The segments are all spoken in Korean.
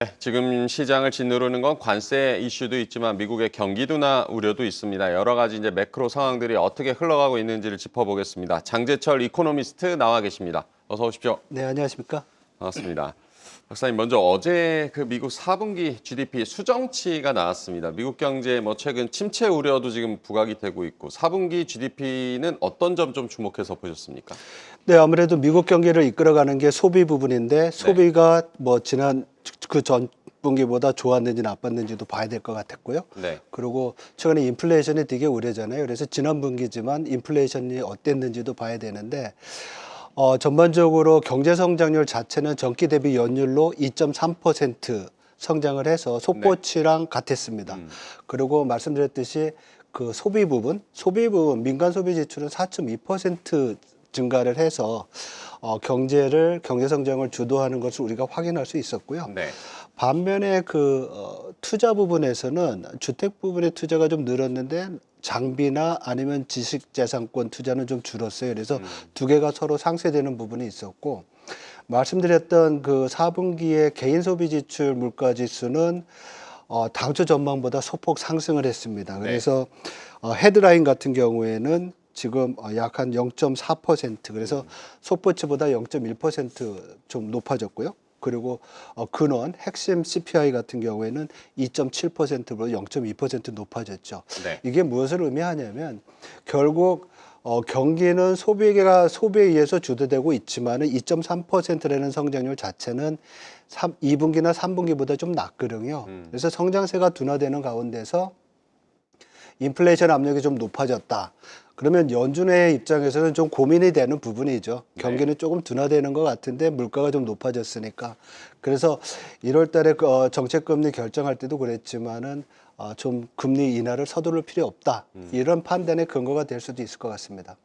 네, 지금 시장을 짓누르는 건 관세 이슈도 있지만 미국의 경기 둔화 우려도 있습니다. 여러 가지 이제 매크로 상황들이 어떻게 흘러가고 있는지를 짚어보겠습니다. 장재철 이코노미스트 나와 계십니다. 어서 오십시오. 네, 안녕하십니까? 반갑습니다. 박사님, 먼저 어제 그 미국 4분기 GDP 수정치가 나왔습니다. 미국 경제 최근 침체 우려도 지금 부각이 되고 있고 4분기 GDP는 어떤 점 좀 주목해서 보셨습니까? 네, 아무래도 미국 경기를 이끌어가는 게 소비 부분인데 소비가 지난 그 전 분기보다 좋았는지 나빴는지도 봐야 될 것 같았고요. 네. 그리고 최근에 인플레이션이 되게 우려잖아요. 그래서 지난 분기지만 인플레이션이 어땠는지도 봐야 되는데 전반적으로 경제 성장률 자체는 전기 대비 연율로 2.3% 성장을 해서 속보치랑 같았습니다. 그리고 말씀드렸듯이 그 소비 부분 민간 소비 지출은 4.2% 증가를 해서 경제 성장을 주도하는 것을 우리가 확인할 수 있었고요. 네. 반면에 투자 부분에서는 주택 부분의 투자가 좀 늘었는데 장비나 아니면 지식자산권 투자는 좀 줄었어요. 그래서 두 개가 서로 상쇄되는 부분이 있었고, 말씀드렸던 그 4분기의 개인 소비 지출 물가 지수는 당초 전망보다 소폭 상승을 했습니다. 그래서 헤드라인 같은 경우에는 지금 약 한 0.4%, 그래서 속보치보다 0.1% 높아졌고요. 그리고 근원 핵심 CPI 같은 경우에는 2.7%보다 0.2% 높아졌죠. 네. 이게 무엇을 의미하냐면 결국 경기는 소비에 의해서 주도되고 있지만은 2.3%라는 성장률 자체는 2분기나 3분기보다 좀 낮거든요. 그래서 성장세가 둔화되는 가운데서 인플레이션 압력이 좀 높아졌다. 그러면 연준의 입장에서는 좀 고민이 되는 부분이죠. 경기는 조금 둔화되는 것 같은데 물가가 좀 높아졌으니까. 그래서 1월 달에 정책금리 결정할 때도 그랬지만은 좀 금리 인하를 서두를 필요 없다. 이런 판단의 근거가 될 수도 있을 것 같습니다.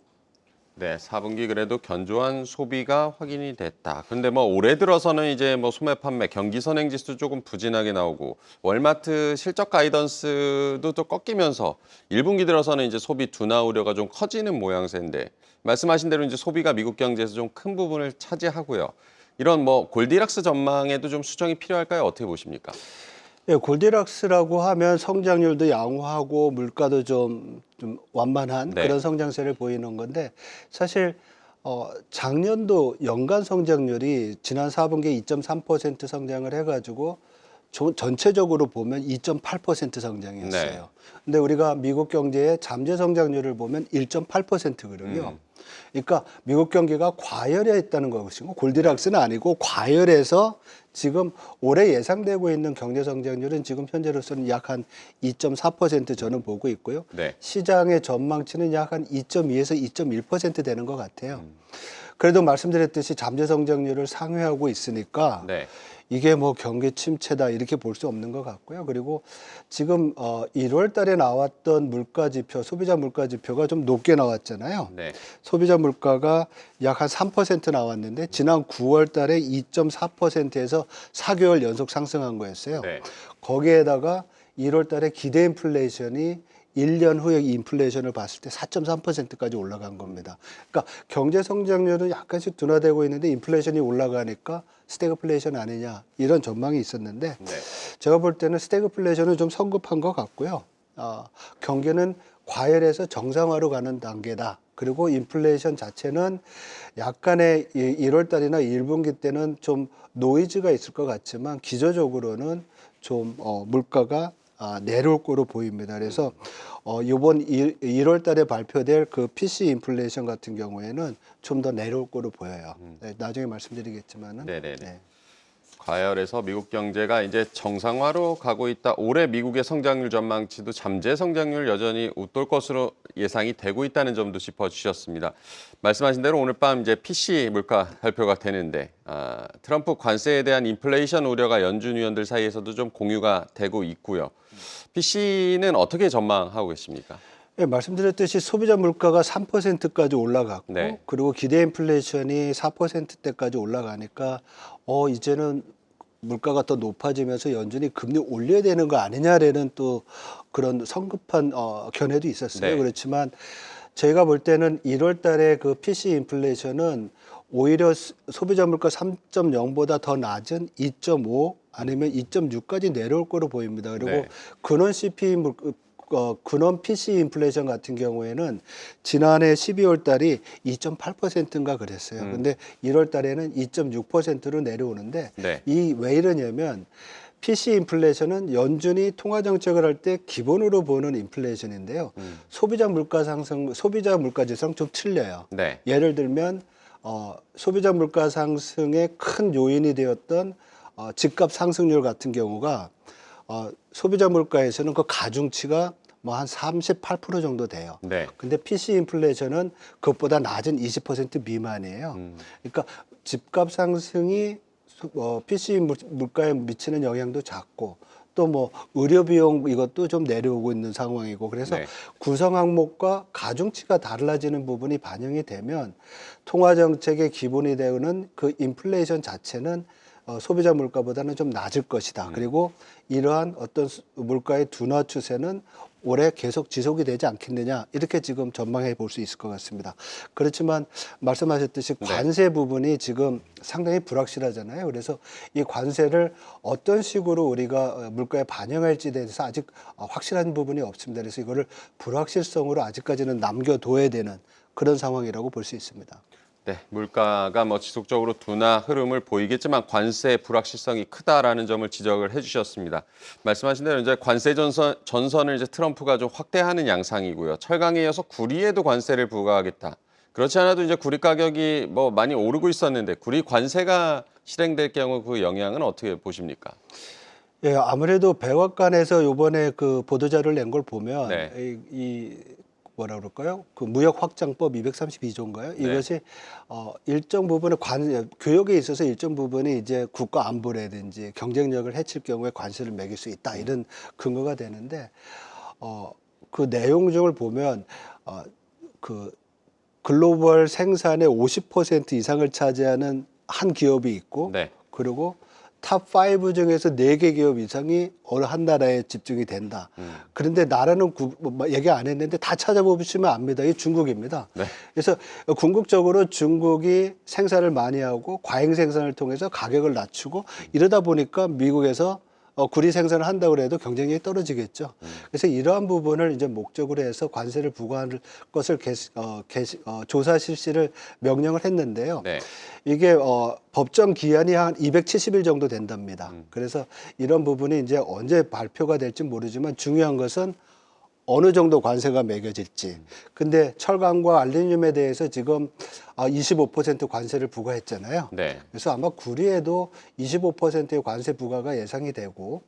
네, 4분기 그래도 견조한 소비가 확인이 됐다. 근데 올해 들어서는 이제 소매 판매, 경기 선행 지수 조금 부진하게 나오고 월마트 실적 가이던스도 또 꺾이면서 1분기 들어서는 이제 소비 둔화 우려가 좀 커지는 모양새인데 말씀하신 대로 이제 소비가 미국 경제에서 좀 큰 부분을 차지하고요. 이런 골디락스 전망에도 좀 수정이 필요할까요? 어떻게 보십니까? 예, 골디락스라고 하면 성장률도 양호하고 물가도 좀 완만한 네. 그런 성장세를 보이는 건데, 사실 작년도 연간 성장률이 지난 4분기에 2.3% 성장을 해가지고 전체적으로 보면 2.8% 성장이었어요. 네. 근데 우리가 미국 경제의 잠재 성장률을 보면 1.8%거든요. 그러니까 미국 경기가 과열했다는 것이고 골디락스는 아니고 과열해서 지금 올해 예상되고 있는 경제 성장률은 지금 현재로서는 약 한 2.4% 저는 보고 있고요. 네. 시장의 전망치는 약 한 2.2에서 2.1% 되는 것 같아요. 그래도 말씀드렸듯이 잠재 성장률을 상회하고 있으니까 네. 이게 경기 침체다 이렇게 볼 수 없는 것 같고요. 그리고 지금 1월 달에 나왔던 물가 지표, 소비자 물가 지표가 좀 높게 나왔잖아요. 네. 소비자 물가가 약 한 3% 나왔는데 지난 9월 달에 2.4%에서 4개월 연속 상승한 거였어요. 네. 거기에다가 1월 달에 기대 인플레이션이 1년 후에 인플레이션을 봤을 때 4.3%까지 올라간 겁니다. 그러니까 경제 성장률은 약간씩 둔화되고 있는데 인플레이션이 올라가니까 스태그플레이션 아니냐 이런 전망이 있었는데 네. 제가 볼 때는 스태그플레이션은 좀 성급한 것 같고요. 경기는 과열해서 정상화로 가는 단계다. 그리고 인플레이션 자체는 약간의 1월 달이나 1분기 때는 좀 노이즈가 있을 것 같지만 기저적으로는 좀 물가가 내려올 거로 보입니다. 그래서 이번 1월 달에 발표될 그 PC 인플레이션 같은 경우에는 좀 더 내려올 거로 보여요. 네, 나중에 말씀드리겠지만은. 네네네. 네. 과열해서 미국 경제가 이제 정상화로 가고 있다. 올해 미국의 성장률 전망치도 잠재 성장률 여전히 웃돌 것으로 예상이 되고 있다는 점도 짚어주셨습니다. 말씀하신 대로 오늘 밤 이제 PC 물가 발표가 되는데 트럼프 관세에 대한 인플레이션 우려가 연준 위원들 사이에서도 좀 공유가 되고 있고요. PC는 어떻게 전망하고 계십니까? 네, 말씀드렸듯이 소비자 물가가 3%까지 올라갔고 네. 그리고 기대 인플레이션이 4%대까지 올라가니까 이제는 물가가 더 높아지면서 연준이 금리 올려야 되는 거 아니냐라는 또 그런 성급한 견해도 있었어요. 네. 그렇지만 저희가 볼 때는 1월 달에 그 PC 인플레이션은 오히려 소비자 물가 3.0보다 더 낮은 2.5 아니면 2.6까지 내려올 거로 보입니다. 그리고 네. 근원 CPI 근원 PCE 인플레이션 같은 경우에는 지난해 12월 달이 2.8%인가 그랬어요. 근데 1월 달에는 2.6%로 내려오는데 네. 이 왜 이러냐면 PC 인플레이션은 연준이 통화 정책을 할 때 기본으로 보는 인플레이션인데요. 소비자 물가 상승, 소비자 물가 지수랑 좀 틀려요. 네. 예를 들면 소비자 물가 상승의 큰 요인이 되었던 집값 상승률 같은 경우가 소비자 물가에서는 그 가중치가 뭐 한 38% 정도 돼요. 네. 근데 PC 인플레이션은 그것보다 낮은 20% 미만이에요. 그러니까 집값 상승이 PC 물가에 미치는 영향도 작고 또 뭐 의료 비용 이것도 좀 내려오고 있는 상황이고 그래서 네. 구성 항목과 가중치가 달라지는 부분이 반영이 되면 통화 정책의 기본이 되는 그 인플레이션 자체는 소비자 물가보다는 좀 낮을 것이다. 그리고 이러한 어떤 물가의 둔화 추세는 올해 계속 지속이 되지 않겠느냐 이렇게 지금 전망해 볼 수 있을 것 같습니다. 그렇지만 말씀하셨듯이 관세 부분이 지금 상당히 불확실하잖아요. 그래서 이 관세를 어떤 식으로 우리가 물가에 반영할지에 대해서 아직 확실한 부분이 없습니다. 그래서 이거를 불확실성으로 아직까지는 남겨둬야 되는 그런 상황이라고 볼 수 있습니다. 네, 물가가 뭐 지속적으로 둔화 흐름을 보이겠지만 관세 불확실성이 크다라는 점을 지적을 해주셨습니다. 말씀하신 대로 이제 관세 전선을 이제 트럼프가 좀 확대하는 양상이고요. 철강에 이어서 구리에도 관세를 부과하겠다. 그렇지 않아도 이제 구리 가격이 뭐 많이 오르고 있었는데 구리 관세가 실행될 경우 그 영향은 어떻게 보십니까? 예, 아무래도 백악관에서 요번에 그 보도자료를 낸 걸 보면 네. 이 뭐라 그럴까요? 그 무역 확장법 232조인가요? 네. 이것이 일정 부분의 교역에 있어서 일정 부분이 이제 국가 안보라든지 경쟁력을 해칠 경우에 관세를 매길 수 있다 이런 근거가 되는데 그 내용 중을 보면 그 글로벌 생산의 50% 이상을 차지하는 한 기업이 있고 네. 그리고 탑 5 중에서 4개 기업 이상이 어느 한 나라에 집중이 된다. 그런데 나라는 얘기 안 했는데 다 찾아보시면 압니다. 이게 중국입니다. 네. 그래서 궁극적으로 중국이 생산을 많이 하고 과잉 생산을 통해서 가격을 낮추고 이러다 보니까 미국에서 구리 생산을 한다고 해도 경쟁력이 떨어지겠죠. 그래서 이러한 부분을 이제 목적으로 해서 관세를 부과할 것을 조사 실시를 명령을 했는데요. 네. 이게 법정 기한이 한 270일 정도 된답니다. 그래서 이런 부분이 이제 언제 발표가 될지 모르지만 중요한 것은 어느 정도 관세가 매겨질지. 근데 철강과 알루미늄에 대해서 지금 25% 관세를 부과했잖아요. 네. 그래서 아마 구리에도 25%의 관세 부과가 예상이 되고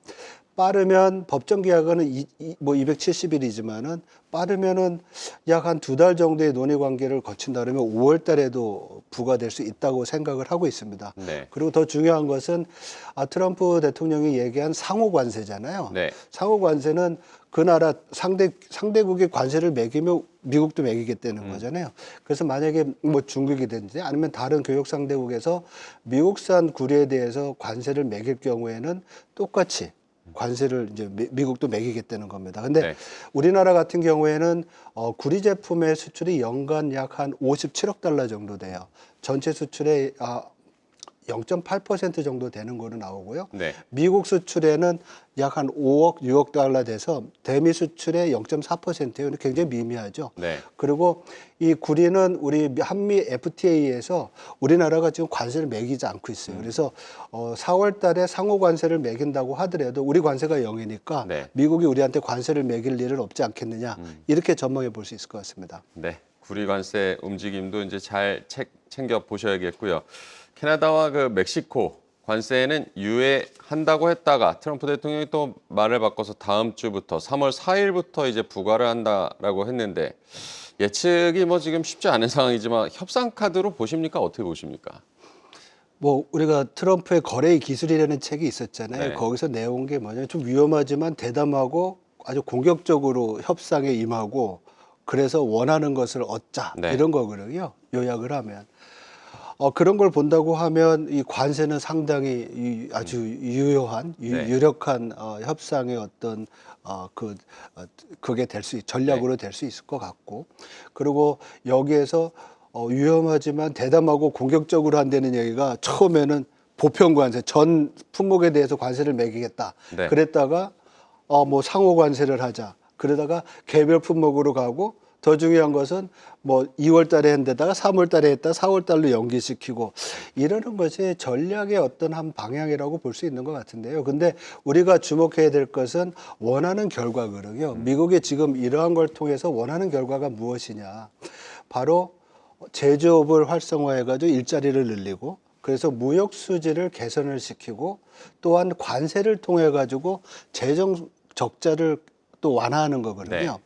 빠르면 법정 기한은 뭐 270일이지만은 빠르면은 약 한 2달 정도의 논의 관계를 거친다 그러면 5월 달에도 부과될 수 있다고 생각을 하고 있습니다. 네. 그리고 더 중요한 것은 트럼프 대통령이 얘기한 상호 관세잖아요. 네. 상호 관세는 그 나라 상대국이 관세를 매기면 미국도 매기겠다는 거잖아요. 그래서 만약에 뭐 중국이든지 아니면 다른 교역 상대국에서 미국산 구리에 대해서 관세를 매길 경우에는 똑같이 관세를 이제 미국도 매기겠다는 겁니다. 근데 네. 우리나라 같은 경우에는 구리 제품의 수출이 연간 약 한 57억 달러 정도 돼요. 전체 수출의 0.8% 정도 되는 거로 나오고요. 네. 미국 수출에는 약 한 5억, 6억 달러 돼서 대미 수출의 0.4%예요. 굉장히 미미하죠. 네. 그리고 이 구리는 우리 한미 FTA에서 우리나라가 지금 관세를 매기지 않고 있어요. 그래서 4월 달에 상호 관세를 매긴다고 하더라도 우리 관세가 0이니까 네. 미국이 우리한테 관세를 매길 일은 없지 않겠느냐. 이렇게 전망해 볼 수 있을 것 같습니다. 네. 구리 관세 움직임도 이제 잘 챙겨 보셔야겠고요. 캐나다와 그 멕시코 관세는 유예한다고 했다가 트럼프 대통령이 또 말을 바꿔서 다음 주부터 3월 4일부터 이제 부과를 한다라고 했는데 예측이 뭐 지금 쉽지 않은 상황이지만 협상 카드로 보십니까? 어떻게 보십니까? 뭐 우리가 트럼프의 거래의 기술이라는 책이 있었잖아요. 네. 거기서 내온 게 뭐냐면 좀 위험하지만 대담하고 아주 공격적으로 협상에 임하고 그래서 원하는 것을 얻자 네. 이런 거거든요. 요약을 하면. 그런 걸 본다고 하면 이 관세는 상당히 아주 유효한, 네. 유력한 협상의 어떤 그게 전략으로 될 수 있을 것 같고, 그리고 여기에서 위험하지만 대담하고 공격적으로 한다는 얘기가 처음에는 보편 관세, 전 품목에 대해서 관세를 매기겠다. 네. 그랬다가 뭐 상호 관세를 하자. 그러다가 개별 품목으로 가고 더 중요한 것은 뭐 2월 달에 한 데다가 3월 달에 했다 4월 달로 연기시키고 이러는 것이 전략의 어떤 한 방향이라고 볼 수 있는 것 같은데요. 근데 우리가 주목해야 될 것은 원하는 결과거든요. 미국이 지금 이러한 걸 통해서 원하는 결과가 무엇이냐. 바로 제조업을 활성화해가지고 일자리를 늘리고 그래서 무역 수지를 개선을 시키고 또한 관세를 통해 가지고 재정 적자를 또 완화하는 거거든요.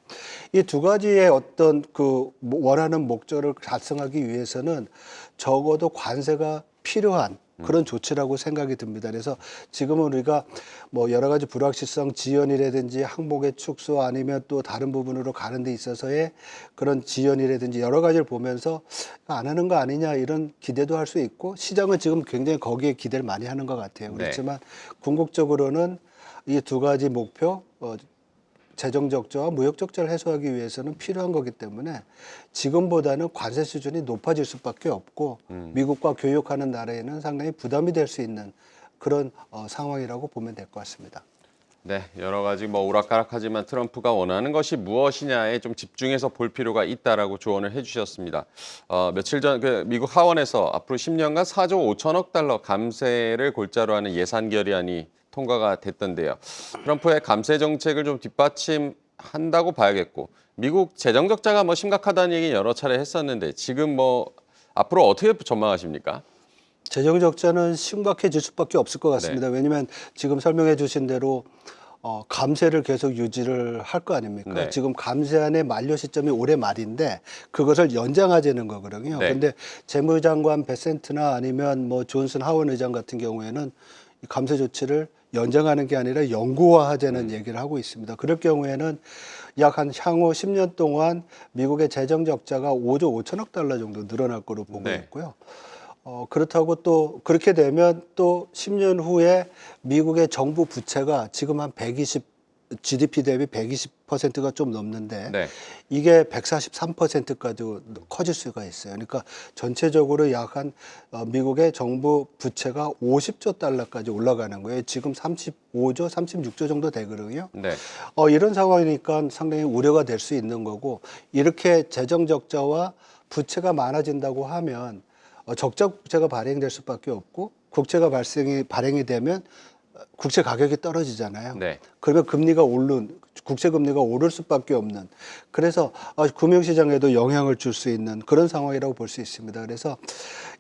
이 두 가지의 어떤 그 원하는 목적을 달성하기 위해서는 적어도 관세가 필요한 그런 조치라고 생각이 듭니다. 그래서 지금은 우리가 뭐 여러 가지 불확실성 지연이라든지 항목의 축소 아니면 또 다른 부분으로 가는 데 있어서의 그런 지연이라든지 여러 가지를 보면서 안 하는 거 아니냐 이런 기대도 할 수 있고 시장은 지금 굉장히 거기에 기대를 많이 하는 것 같아요. 그렇지만 궁극적으로는 이 두 가지 목표 재정 적자와 무역 적자를 해소하기 위해서는 필요한 거기 때문에 지금보다는 관세 수준이 높아질 수밖에 없고 미국과 교역하는 나라에는 상당히 부담이 될 수 있는 그런 상황이라고 보면 될 것 같습니다. 네, 여러 가지 뭐 오락가락하지만 트럼프가 원하는 것이 무엇이냐에 좀 집중해서 볼 필요가 있다라고 조언을 해주셨습니다. 며칠 전 그 미국 하원에서 앞으로 10년간 4조 5천억 달러 감세를 골자로 하는 예산 결의안이 통과가 됐던데요. 트럼프의 감세 정책을 좀 뒷받침한다고 봐야겠고 미국 재정 적자가 뭐 심각하다는 얘기 여러 차례 했었는데 지금 뭐 앞으로 어떻게 전망하십니까? 재정 적자는 심각해질 수밖에 없을 것 같습니다. 왜냐하면 지금 설명해 주신 대로 감세를 계속 유지를 할 거 아닙니까? 네. 지금 감세안의 만료 시점이 올해 말인데 그것을 연장하자는 거거든요. 네. 그런데 재무장관 베센트나 아니면 뭐 존슨 하원 의장 같은 경우에는 이 감세 조치를 연장하는 게 아니라 영구화하자는 얘기를 하고 있습니다. 그럴 경우에는 약 한 향후 10년 동안 미국의 재정 적자가 5조 5천억 달러 정도 늘어날 거로 보고 네. 있고요. 그렇다고 또 그렇게 되면 또 10년 후에 미국의 정부 부채가 지금 한 120 GDP 대비 120%가 좀 넘는데 네. 이게 143%까지 커질 수가 있어요. 그러니까 전체적으로 약 한 미국의 정부 부채가 50조 달러까지 올라가는 거예요. 지금 35조, 36조 정도 되거든요. 네. 이런 상황이니까 상당히 우려가 될 수 있는 거고 이렇게 재정 적자와 부채가 많아진다고 하면 적자 국채가 발행될 수밖에 없고 국채가 발행이 되면 국채 가격이 떨어지잖아요. 네. 그러면 국채 금리가 오를 수밖에 없는 그래서 금융시장에도 영향을 줄 수 있는 그런 상황이라고 볼 수 있습니다. 그래서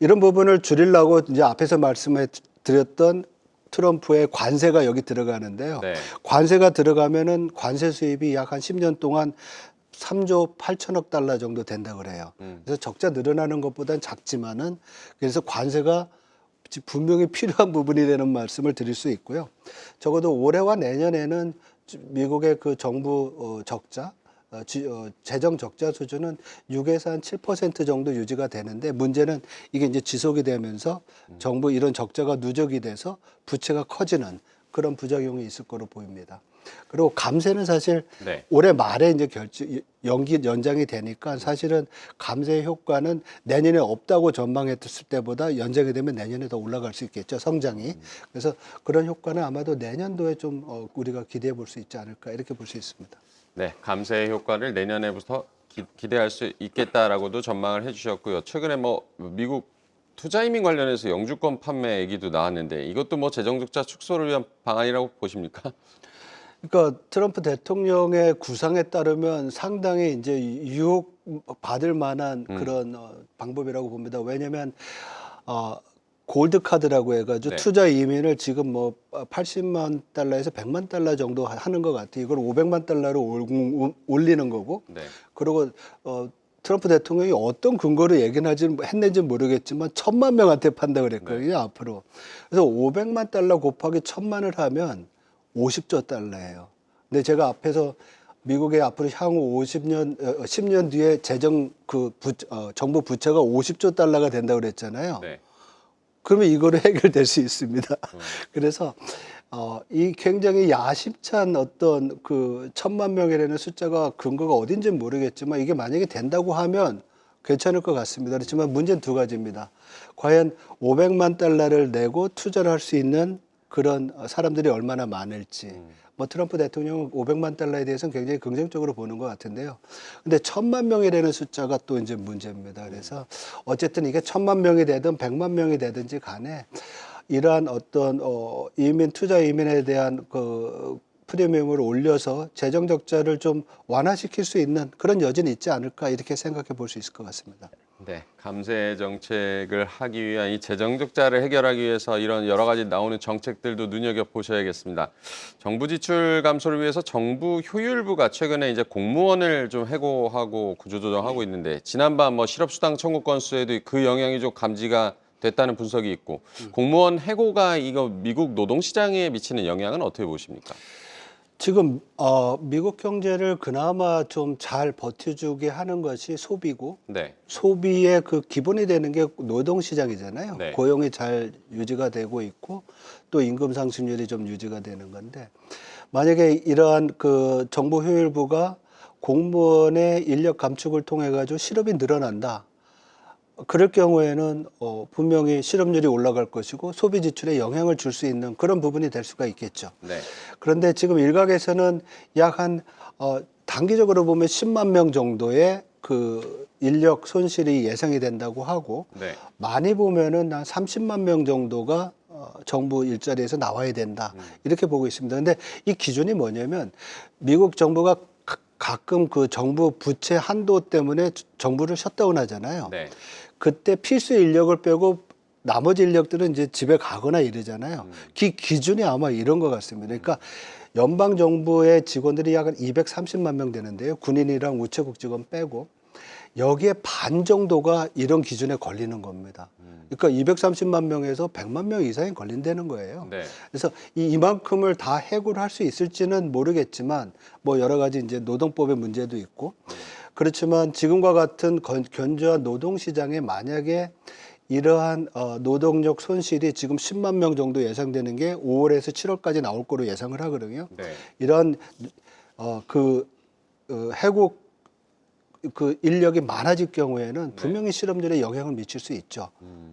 이런 부분을 줄이려고 이제 앞에서 말씀해 드렸던 트럼프의 관세가 여기 들어가는데요. 네. 관세가 들어가면은 관세 수입이 약 한 10년 동안 3조 8천억 달러 정도 된다 그래요. 그래서 적자 늘어나는 것보다는 작지만은 그래서 관세가 분명히 필요한 부분이라는 말씀을 드릴 수 있고요. 적어도 올해와 내년에는 미국의 그 정부 적자, 재정 적자 수준은 6에서 한 7% 정도 유지가 되는데 문제는 이게 이제 지속이 되면서 정부 이런 적자가 누적이 돼서 부채가 커지는 그런 부작용이 있을 거로 보입니다. 그리고 감세는 사실 네. 올해 말에 이제 연장이 되니까 사실은 감세 효과는 내년에 없다고 전망했을 때보다 연장이 되면 내년에 더 올라갈 수 있겠죠, 성장이. 그래서 그런 효과는 아마도 내년도에 좀 우리가 기대해 볼 수 있지 않을까 이렇게 볼 수 있습니다. 네, 감세 효과를 내년에부터 기대할 수 있겠다라고도 전망을 해주셨고요. 최근에 뭐 미국 투자 이민 관련해서 영주권 판매 얘기도 나왔는데 이것도 뭐 재정 적자 축소를 위한 방안이라고 보십니까? 그러니까 트럼프 대통령의 구상에 따르면 상당히 이제 유혹 받을 만한 그런 방법이라고 봅니다. 왜냐하면 골드 카드라고 해가지고 네. 투자 이민을 지금 뭐 80만 달러에서 100만 달러 정도 하는 것 같아요. 이걸 500만 달러로 올리는 거고. 네. 그리고 트럼프 대통령이 어떤 근거로 했는지 모르겠지만 1,000만 명한테 판다 그랬거든요. 앞으로. 그래서 500만 달러 곱하기 1,000만을 하면 50조 달러예요. 근데 제가 앞에서 미국의 앞으로 향후 10년 뒤에 정부 부채가 50조 달러가 된다고 그랬잖아요. 네. 그러면 이거로 해결될 수 있습니다. 그래서 이 굉장히 야심찬 어떤 그 1,000만 명이라는 숫자가 근거가 어딘지는 모르겠지만 이게 만약에 된다고 하면 괜찮을 것 같습니다. 그렇지만 문제는 두 가지입니다. 과연 500만 달러를 내고 투자를 할 수 있는 그런 사람들이 얼마나 많을지. 뭐 트럼프 대통령은 500만 달러에 대해서는 굉장히 긍정적으로 보는 것 같은데요. 근데 1000만 명이라는 숫자가 또 이제 문제입니다. 그래서 어쨌든 이게 1000만 명이 되든 100만 명이 되든지 간에 이러한 어떤 이민 투자 이민에 대한 그 프리미엄을 올려서 재정 적자를 좀 완화시킬 수 있는 그런 여지는 있지 않을까 이렇게 생각해 볼 수 있을 것 같습니다. 네, 감세 정책을 하기 위한 이 재정 적자를 해결하기 위해서 이런 여러 가지 나오는 정책들도 눈여겨 보셔야겠습니다. 정부 지출 감소를 위해서 정부 효율부가 최근에 이제 공무원을 좀 해고하고 구조조정하고 있는데 지난밤 뭐 실업수당 청구 건수에도 그 영향이 좀 감지가 됐다는 분석이 있고 공무원 해고가 이거 미국 노동시장에 미치는 영향은 어떻게 보십니까? 지금 미국 경제를 그나마 좀 잘 버텨주게 하는 것이 소비고 네, 소비의 그 기본이 되는 게 노동시장이잖아요. 네. 고용이 잘 유지가 되고 있고 또 임금 상승률이 좀 유지가 되는 건데 만약에 이러한 그 정부 효율부가 공무원의 인력 감축을 통해 가지고 실업이 늘어난다. 그럴 경우에는 분명히 실업률이 올라갈 것이고 소비 지출에 영향을 줄 수 있는 그런 부분이 될 수가 있겠죠. 네. 그런데 지금 일각에서는 약 한 단기적으로 보면 10만 명 정도의 그 인력 손실이 예상이 된다고 하고 네. 많이 보면은 한 30만 명 정도가 정부 일자리에서 나와야 된다 이렇게 보고 있습니다. 근데 이 기준이 뭐냐면 미국 정부가 가끔 그 정부 부채 한도 때문에 정부를 셧다운 하잖아요. 네. 그때 필수 인력을 빼고 나머지 인력들은 이제 집에 가거나 이러잖아요. 그 기준이 아마 이런 것 같습니다. 그러니까 연방 정부의 직원들이 약 230만 명 되는데요. 군인이랑 우체국 직원 빼고 여기에 반 정도가 이런 기준에 걸리는 겁니다. 그러니까 230만 명에서 100만 명 이상이 걸린다는 거예요. 네. 그래서 이만큼을 다 해고를 할 수 있을지는 모르겠지만 뭐 여러 가지 이제 노동법의 문제도 있고 그렇지만 지금과 같은 견조한 노동시장에 만약에 이러한 노동력 손실이 지금 10만 명 정도 예상되는 게 5월에서 7월까지 나올 거로 예상을 하거든요. 네. 이런 해고 그 인력이 많아질 경우에는 분명히 실업률에 영향을 미칠 수 있죠.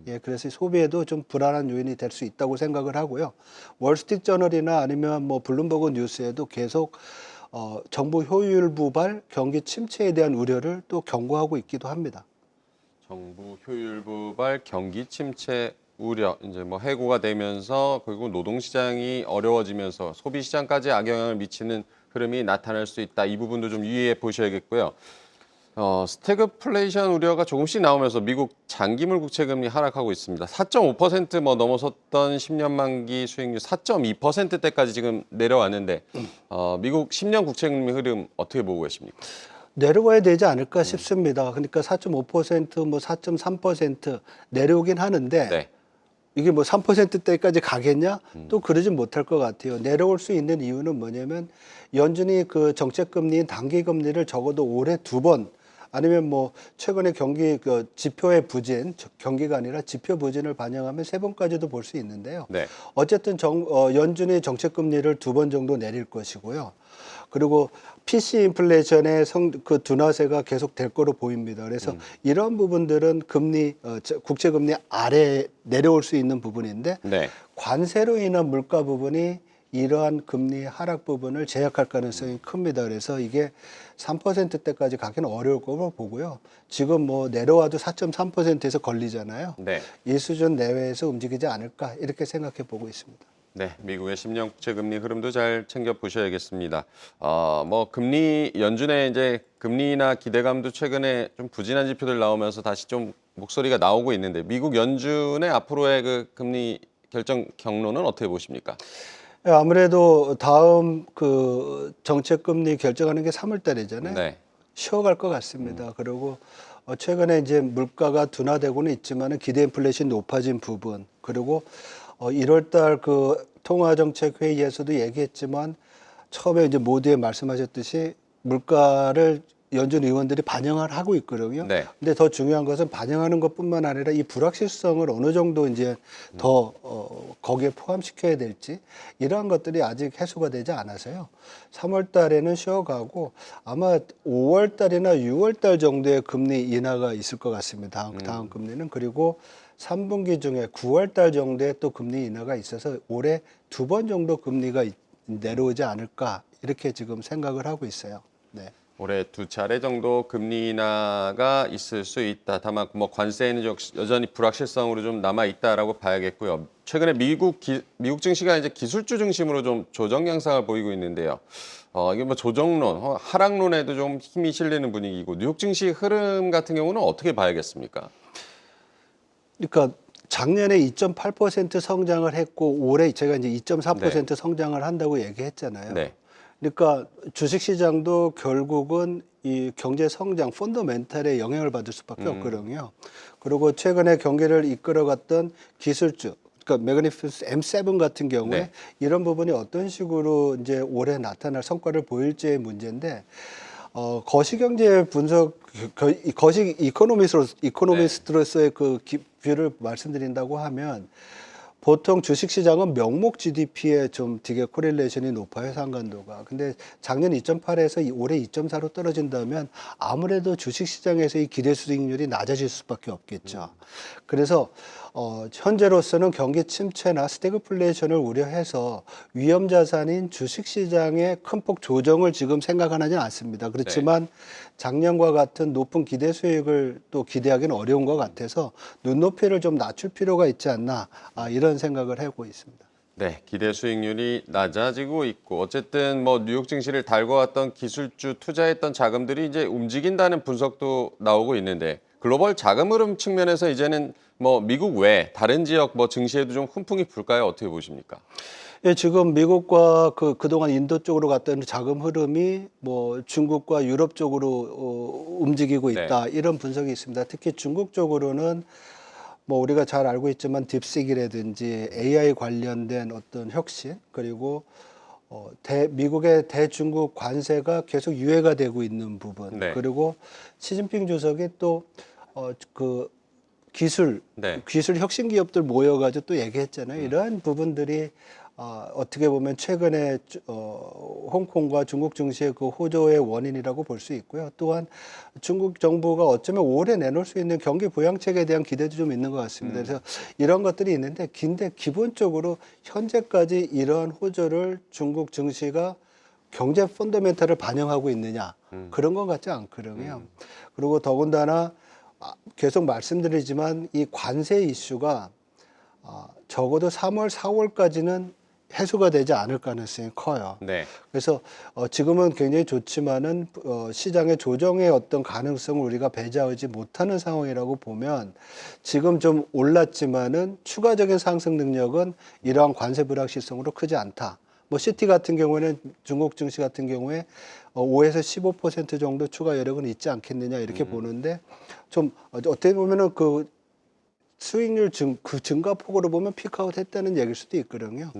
예, 그래서 소비에도 좀 불안한 요인이 될 수 있다고 생각을 하고요. 월스트리트저널이나 아니면 뭐 블룸버그 뉴스에도 계속 정부 효율 부발 경기 침체에 대한 우려를 또 경고하고 있기도 합니다. 정부 효율 부발 경기 침체 우려 이제 뭐 해고가 되면서 결국 노동시장이 어려워지면서 소비시장까지 악영향을 미치는 흐름이 나타날 수 있다. 이 부분도 좀 유의해 보셔야겠고요. 스태그플레이션 우려가 조금씩 나오면서 미국 장기물 국채금리 하락하고 있습니다. 4.5% 뭐 넘어섰던 10년 만기 수익률 4.2%대까지 지금 내려왔는데 미국 10년 국채금리 흐름 어떻게 보고 계십니까? 내려가야 되지 않을까 싶습니다. 그러니까 4.5%, 뭐 4.3% 내려오긴 하는데 네. 이게 뭐 3%대까지 가겠냐? 또 그러진 못할 것 같아요. 내려올 수 있는 이유는 뭐냐면 연준이 그 정책금리인 단기금리를 적어도 올해 2번 아니면 뭐 최근에 경기 그 지표의 부진, 경기가 아니라 지표 부진을 반영하면 3번까지도 볼 수 있는데요. 네. 어쨌든 연준이 정책금리를 2번 정도 내릴 것이고요. 그리고 PC 인플레이션의 그 둔화세가 계속 될 거로 보입니다. 그래서 이런 부분들은 금리 국채 금리 아래 내려올 수 있는 부분인데 네. 관세로 인한 물가 부분이 이러한 금리 하락 부분을 제약할 가능성이 큽니다. 그래서 이게 3%대까지 가기는 어려울 거로 보고요. 지금 뭐 내려와도 4.3%에서 걸리잖아요. 네. 이 수준 내외에서 움직이지 않을까 이렇게 생각해 보고 있습니다. 네, 미국의 10년 국채 금리 흐름도 잘 챙겨 보셔야겠습니다. 뭐 금리 연준의 이제 금리나 기대감도 최근에 좀 부진한 지표들 나오면서 다시 좀 목소리가 나오고 있는데 미국 연준의 앞으로의 그 금리 결정 경로는 어떻게 보십니까? 아무래도 다음 그 정책 금리 결정하는 게 3월 달이잖아요. 네. 쉬어갈 것 같습니다. 그리고 최근에 이제 물가가 둔화되고는 있지만은 기대 인플레이션이 높아진 부분 그리고 1월 달 그 통화정책 회의에서도 얘기했지만 처음에 이제 모두에 말씀하셨듯이 물가를 연준 의원들이 반영을 하고 있거든요. 네. 근데 더 중요한 것은 반영하는 것뿐만 아니라 이 불확실성을 어느 정도 이제 더 거기에 포함시켜야 될지 이러한 것들이 아직 해소가 되지 않아서요. 3월 달에는 쉬어가고 아마 5월 달이나 6월 달 정도의 금리 인하가 있을 것 같습니다. 다음 금리는. 그리고 3분기 중에 9월 달 정도에 또 금리 인하가 있어서 올해 2번 정도 금리가 내려오지 않을까 이렇게 지금 생각을 하고 있어요. 네. 올해 2차례 정도 금리 인하가 있을 수 있다. 다만 뭐 관세는 여전히 불확실성으로 좀 남아 있다라고 봐야겠고요. 최근에 미국 증시가 이제 기술주 중심으로 좀 조정 양상을 보이고 있는데요. 이게 뭐 조정론, 하락론에도 좀 힘이 실리는 분위기고 뉴욕 증시 흐름 같은 경우는 어떻게 봐야겠습니까? 그러니까 작년에 2.8% 성장을 했고 올해 제가 이제 2.4% 성장을 한다고 얘기했잖아요. 네. 그러니까 주식시장도 결국은 이 경제 성장 펀더멘탈에 영향을 받을 수밖에 없거든요. 그리고 최근에 경기를 이끌어갔던 기술주, 그러니까 매그니피스 M7 같은 경우에 네. 이런 부분이 어떤 식으로 이제 올해 나타날 성과를 보일지의 문제인데 거시경제 분석, 거시 이코노미스트로서의 그 뷰를 말씀드린다고 하면 보통 주식시장은 명목 GDP에 좀 되게 코릴레이션이 높아요, 상관도가. 근데 작년 2.8에서 올해 2.4로 떨어진다면 아무래도 주식시장에서 이 기대 수익률이 낮아질 수밖에 없겠죠. 그래서 현재로서는 경기 침체나 스태그플레이션을 우려해서 위험 자산인 주식시장의 큰 폭 조정을 지금 생각하지는 않습니다. 그렇지만 작년과 같은 높은 기대 수익을 또 기대하기는 어려운 것 같아서 눈높이를 좀 낮출 필요가 있지 않나 이런 생각을 하고 있습니다. 네, 기대 수익률이 낮아지고 있고 어쨌든 뭐 뉴욕 증시를 달궈왔던 기술주 투자했던 자금들이 이제 움직인다는 분석도 나오고 있는데 글로벌 자금 흐름 측면에서 이제는 뭐 미국 외 다른 지역 뭐 증시에도 좀 훈풍이 불까요? 어떻게 보십니까? 예, 지금 미국과 그동안 인도 쪽으로 갔던 자금 흐름이 뭐 중국과 유럽 쪽으로 움직이고 있다. 이런 분석이 있습니다. 특히 중국 쪽으로는 뭐 우리가 잘 알고 있지만 딥식이라든지 AI 관련된 어떤 혁신 그리고 미국의 대중국 관세가 계속 유예가 되고 있는 부분 그리고 시진핑 주석이 또 기술 혁신 기업들 모여가지고 또 얘기했잖아요. 이러한 부분들이 어떻게 보면 최근에 홍콩과 중국 증시의 그 호조의 원인이라고 볼 수 있고요. 또한 중국 정부가 어쩌면 올해 내놓을 수 있는 경기 부양책에 대한 기대도 좀 있는 것 같습니다. 그래서 이런 것들이 있는데 근데 기본적으로 현재까지 이러한 호조를 중국 증시가 경제 펀더멘탈을 반영하고 있느냐 그런 것 같지 않거든요. 그리고 더군다나 계속 말씀드리지만 이 관세 이슈가 적어도 3월, 4월까지는 해소가 되지 않을 가능성이 커요. 그래서 지금은 굉장히 좋지만은 시장의 조정의 어떤 가능성을 우리가 배제하지 못하는 상황이라고 보면 지금 좀 올랐지만은 추가적인 상승 능력은 이러한 관세 불확실성으로 크지 않다. 뭐 시티 같은 경우에는 중국 증시 같은 경우에 5에서 15% 정도 추가 여력은 있지 않겠느냐 이렇게 보는데 좀 어떻게 보면은 그 수익률 증가폭으로 보면 피크아웃 했다는 얘기일 수도 있거든요.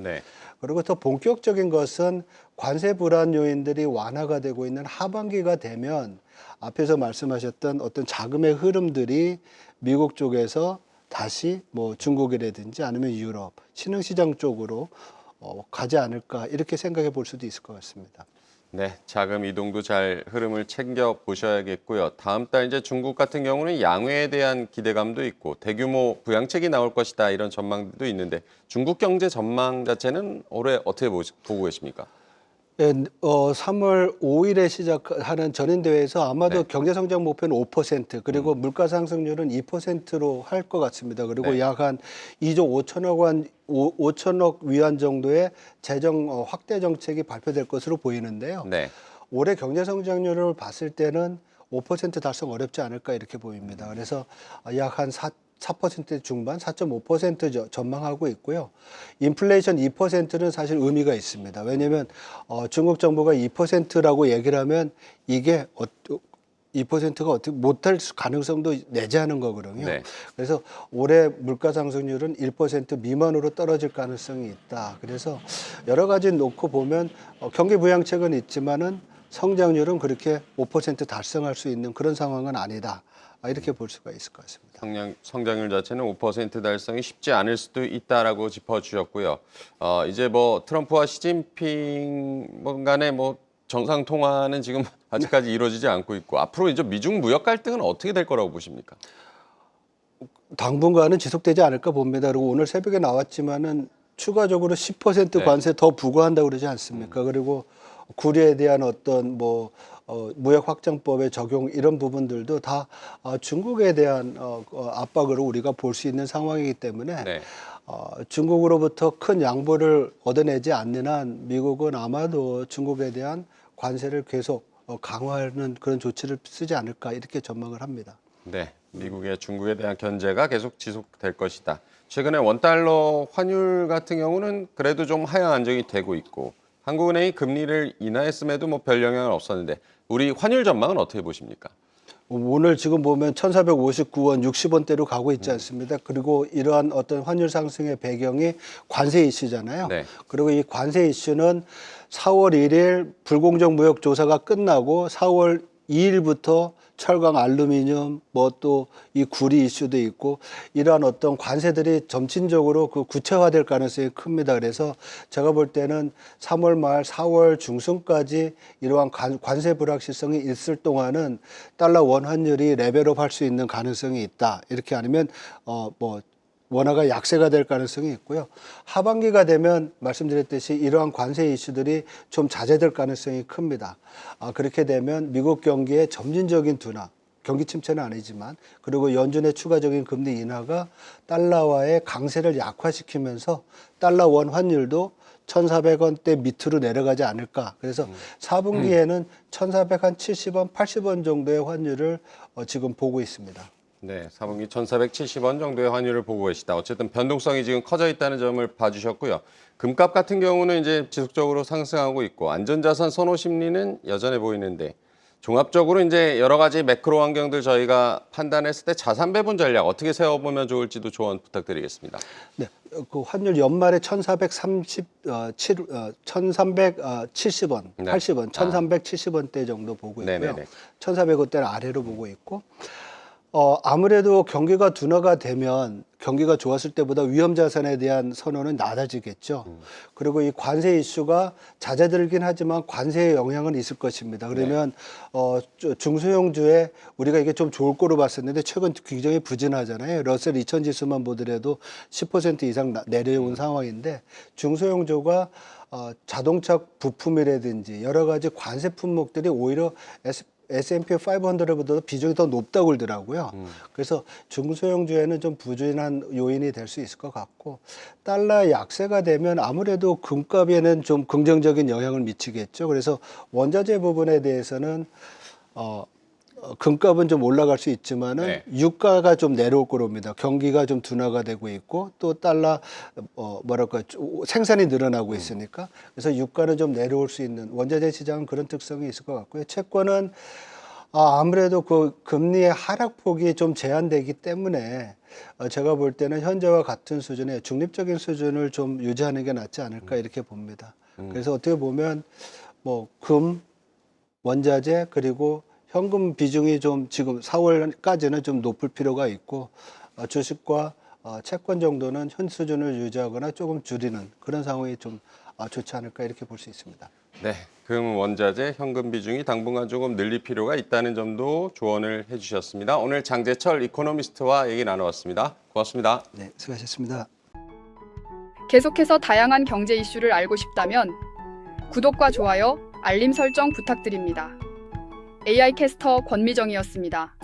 그리고 더 본격적인 것은 관세 불안 요인들이 완화가 되고 있는 하반기가 되면 앞에서 말씀하셨던 어떤 자금의 흐름들이 미국 쪽에서 다시 뭐 중국이라든지 아니면 유럽, 신흥시장 쪽으로 가지 않을까 이렇게 생각해 볼 수도 있을 것 같습니다. 네, 자금 이동도 잘 흐름을 챙겨 보셔야겠고요. 다음 달 이제 중국 같은 경우는 양회에 대한 기대감도 있고 대규모 부양책이 나올 것이다 이런 전망도 있는데 중국 경제 전망 자체는 올해 어떻게 보고 계십니까? 예, 3월 5일에 시작하는 전인대회에서 아마도 경제성장 목표는 5% 그리고 물가 상승률은 2%로 할 것 같습니다. 그리고 약 한 2조 5천억 위안 정도의 재정 확대 정책이 발표될 것으로 보이는데요. 올해 경제성장률을 봤을 때는 5% 달성 어렵지 않을까 이렇게 보입니다. 그래서 약 한 4% 중반, 4.5% 전망하고 있고요. 인플레이션 2%는 사실 의미가 있습니다. 왜냐하면 중국 정부가 2%라고 얘기를 하면 이게 2%가 어떻게 못할 가능성도 내재하는 거거든요. 그래서 올해 물가 상승률은 1% 미만으로 떨어질 가능성이 있다. 그래서 여러 가지 놓고 보면 경기 부양책은 있지만은 성장률은 그렇게 5% 달성할 수 있는 그런 상황은 아니다. 이렇게 볼 수가 있을 것 같습니다. 성장률 자체는 5% 달성이 쉽지 않을 수도 있다라고 짚어주셨고요. 이제 뭐 트럼프와 시진핑 간의 뭐 정상 통화는 지금 아직까지 이루어지지 않고 있고 앞으로 이제 미중 무역 갈등은 어떻게 될 거라고 보십니까? 당분간은 지속되지 않을까 봅니다. 그리고 오늘 새벽에 나왔지만은 추가적으로 10% 네. 관세 더 부과한다고 그러지 않습니까? 그리고 구리에 대한 어떤 뭐 무역 확장법의 적용 이런 부분들도 다 중국에 대한 압박으로 우리가 볼 수 있는 상황이기 때문에 네. 중국으로부터 큰 양보를 얻어내지 않는 한 미국은 아마도 중국에 대한 관세를 계속 강화하는 그런 조치를 쓰지 않을까 이렇게 전망을 합니다. 네, 미국의 중국에 대한 견제가 계속 지속될 것이다. 최근에 원달러 환율 같은 경우는 그래도 좀 하향 안정이 되고 있고 한국은행이 금리를 인하했음에도 뭐 별 영향은 없었는데 우리 환율 전망은 어떻게 보십니까? 오늘 지금 보면 1,459원, 60원대로 가고 있지 않습니까? 그리고 이러한 어떤 환율 상승의 배경이 관세 이슈잖아요. 네. 그리고 이 관세 이슈는 4월 1일 불공정 무역 조사가 끝나고 4월 2일부터 철강, 알루미늄, 뭐 또 이 구리 이슈도 있고 이러한 어떤 관세들이 점진적으로 그 구체화될 가능성이 큽니다. 그래서 제가 볼 때는 3월 말, 4월 중순까지 이러한 관세 불확실성이 있을 동안은 달러 원 환율이 레벨업 할 수 있는 가능성이 있다. 이렇게 아니면 뭐 원화가 약세가 될 가능성이 있고요. 하반기가 되면 말씀드렸듯이 이러한 관세 이슈들이 좀 자제될 가능성이 큽니다. 그렇게 되면 미국 경기의 점진적인 둔화, 경기 침체는 아니지만 그리고 연준의 추가적인 금리 인하가 달러와의 강세를 약화시키면서 달러 원 환율도 1,400원대 밑으로 내려가지 않을까. 그래서 4분기에는 1,470원, 80원 정도의 환율을 지금 보고 있습니다. 네, 4분기 1,470원 정도의 환율을 보고 계시다. 어쨌든 변동성이 지금 커져 있다는 점을 봐주셨고요. 금값 같은 경우는 이제 지속적으로 상승하고 있고 안전자산 선호 심리는 여전해 보이는데 종합적으로 이제 여러 가지 매크로 환경들 저희가 판단했을 때 자산 배분 전략 어떻게 세워보면 좋을지도 조언 부탁드리겠습니다. 네, 그 환율 연말에 1,370원, 네. 80원, 1,370원대 정도 보고 있고요. 네네네. 1,400원대는 아래로 보고 있고, 아무래도 경기가 둔화가 되면 경기가 좋았을 때보다 위험 자산에 대한 선호는 낮아지겠죠. 그리고 이 관세 이슈가 잦아들긴 하지만 관세의 영향은 있을 것입니다. 그러면 중소형주에 우리가 이게 좀 좋을 거로 봤었는데 최근 굉장히 부진하잖아요. 러셀 2000 지수만 보더라도 10% 이상 내려온 상황인데 중소형주가 자동차 부품이라든지 여러 가지 관세 품목들이 오히려 S&P 500보다 비중이 더 높다고 그러더라고요. 그래서 중소형주에는 좀 부진한 요인이 될 수 있을 것 같고 달러 약세가 되면 아무래도 금값에는 좀 긍정적인 영향을 미치겠죠. 그래서 원자재 부분에 대해서는 금값은 좀 올라갈 수 있지만은 네. 유가가 좀 내려올 거랍니다. 경기가 좀 둔화가 되고 있고 또 달러 뭐랄까 생산이 늘어나고 있으니까 그래서 유가는 좀 내려올 수 있는 원자재 시장은 그런 특성이 있을 것 같고요. 채권은 아무래도 그 금리의 하락폭이 좀 제한되기 때문에 제가 볼 때는 현재와 같은 수준의 중립적인 수준을 좀 유지하는 게 낫지 않을까 이렇게 봅니다. 그래서 어떻게 보면 뭐 금, 원자재 그리고 현금 비중이 좀 지금 4월까지는 좀 높을 필요가 있고 주식과 채권 정도는 현 수준을 유지하거나 조금 줄이는 그런 상황이 좀 좋지 않을까 이렇게 볼 수 있습니다. 네, 금, 원자재, 현금 비중이 당분간 조금 늘릴 필요가 있다는 점도 조언을 해주셨습니다. 오늘 장재철 이코노미스트와 얘기 나눠봤습니다. 고맙습니다. 네, 수고하셨습니다. 계속해서 다양한 경제 이슈를 알고 싶다면 구독과 좋아요, 알림 설정 부탁드립니다. AI 캐스터 권미정이었습니다.